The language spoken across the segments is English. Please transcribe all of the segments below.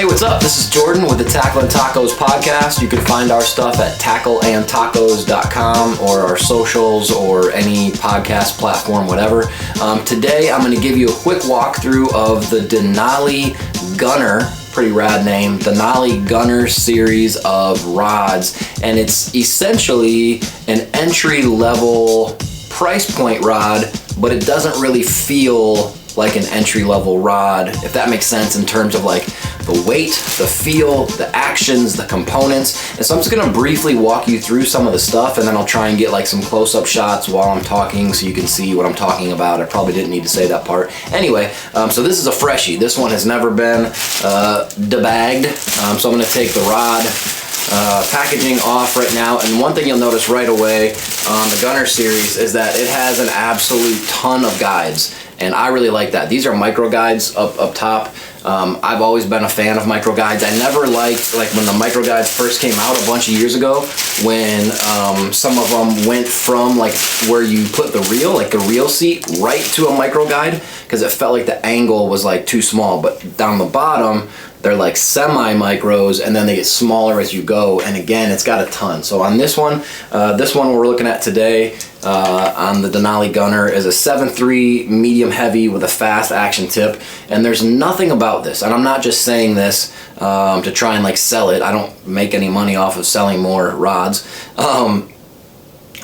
Hey, what's up? This is Jordan with the Tackle and Tacos podcast. You can find our stuff at tackleandtacos.com or our socials or any podcast platform, whatever. Today, I'm going to give you a quick walkthrough of the Denali Gunner, pretty rad name, Denali Gunner Series of rods. And it's essentially an entry-level price point rod, but it doesn't really feel like an entry-level rod, if that makes sense, in terms of like the weight, the feel, the actions, the components. And so I'm just gonna briefly walk you through some of the stuff, and then I'll try and get like some close-up shots while I'm talking so you can see what I'm talking about. I probably didn't need to say that part. Anyway, so this is a freshie. This one has never been debagged. So I'm gonna take the rod packaging off right now, and one thing you'll notice right away on the Gunner Series is that it has an absolute ton of guides, and I really like that. These are micro guides up top. I've always been a fan of micro guides. I never liked, like when the micro guides first came out a bunch of years ago, when some of them went from like where you put the reel, like the reel seat, right to a micro guide, because it felt like the angle was like too small. But down the bottom, they're like semi-micros, and then they get smaller as you go. And again, it's got a ton. So on this one we're looking at today on the Denali Gunner is a 7.3 medium heavy with a fast action tip. And there's nothing about this, and I'm not just saying this to try and like sell it. I don't make any money off of selling more rods.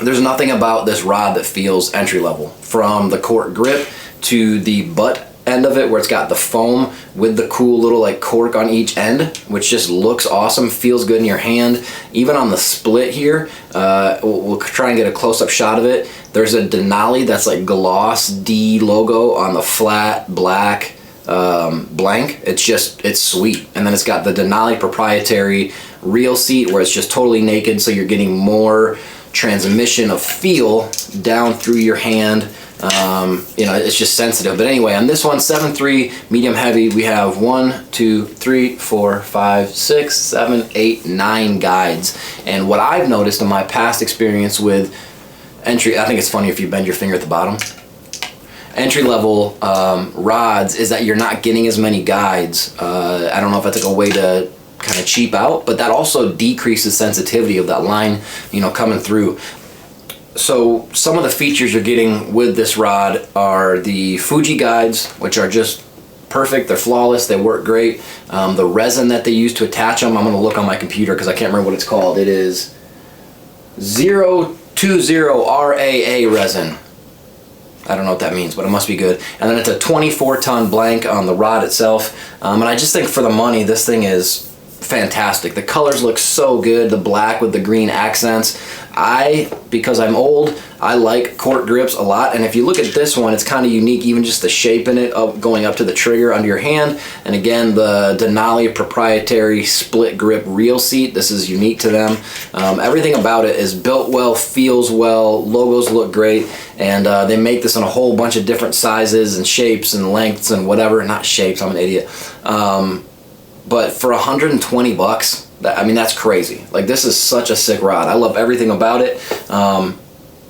There's nothing about this rod that feels entry level. From the cork grip to the butt end of it, where it's got the foam with the cool little like cork on each end, which just looks awesome, feels good in your hand. Even on the split here, we'll try and get a close-up shot of it. There's a Denali that's like gloss D logo on the flat black blank. It's sweet. And then it's got the Denali proprietary reel seat where it's just totally naked, so you're getting more transmission of feel down through your hand. It's just sensitive. But anyway, on this one, 7.3 medium heavy, we have 1, 2, 3, 4, 5, 6, 7, 8, 9 guides. And what I've noticed in my past experience with entry, I think it's funny if you bend your finger at the bottom, entry level rods, is that you're not getting as many guides. I don't know if that's like a way to kind of cheap out, but that also decreases sensitivity of that line, coming through. So some of the features you're getting with this rod are the Fuji guides, which are just perfect. They're flawless. They work great. The resin that they use to attach them, I'm going to look on my computer because I can't remember what it's called. It is 020 RAA resin. I don't know what that means, but it must be good. And then it's a 24-ton blank on the rod itself. And I just think for the money, this thing is fantastic. The colors look so good, the black with the green accents. Because I'm old, I like cork grips a lot, and if you look at this one, it's kind of unique, even just the shape in it, going up to the trigger under your hand. And again, the Denali proprietary split grip reel seat, this is unique to them. Everything about it is built well, feels well, logos look great, and they make this in a whole bunch of different sizes and shapes and lengths and whatever. Not shapes, I'm an idiot. But for $120, that's crazy. Like, this is such a sick rod. I love everything about it.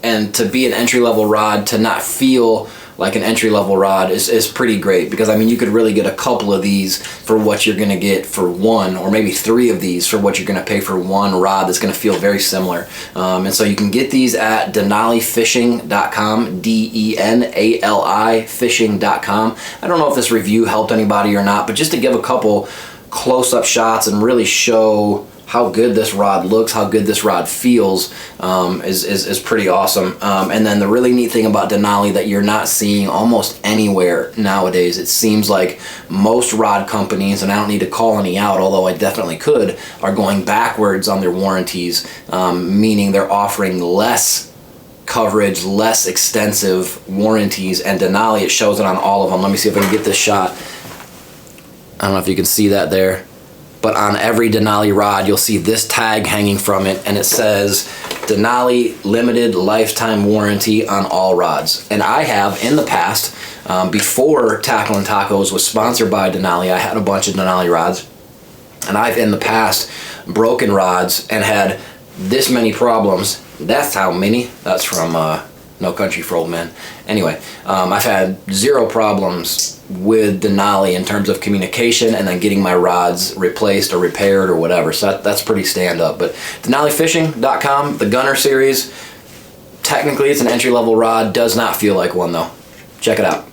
And to be an entry-level rod, to not feel like an entry-level rod is pretty great, because you could really get a couple of these for what you're gonna get for one, or maybe 3 of these for what you're gonna pay for one rod that's gonna feel very similar. And so you can get these at denalifishing.com, DENALI fishing.com. I don't know if this review helped anybody or not, but just to give a couple close-up shots and really show how good this rod looks, how good this rod feels, is pretty awesome. And then the really neat thing about Denali that you're not seeing almost anywhere nowadays, it seems like most rod companies, and I don't need to call any out, although I definitely could, are going backwards on their warranties, meaning they're offering less coverage, less extensive warranties. And Denali, it shows it on all of them. Let me see if I can get this shot. I don't know if you can see that there, but on every Denali rod, you'll see this tag hanging from it, and it says Denali limited lifetime warranty on all rods. And I have in the past, before Tackle and Tacos was sponsored by Denali, I had a bunch of Denali rods, and I've in the past broken rods and had this many problems. That's how many. That's from no country for old men. Anyway, I've had zero problems with Denali in terms of communication and then getting my rods replaced or repaired or whatever. So that's pretty stand up. But DenaliFishing.com, the Gunner Series, technically it's an entry-level rod, does not feel like one though. Check it out.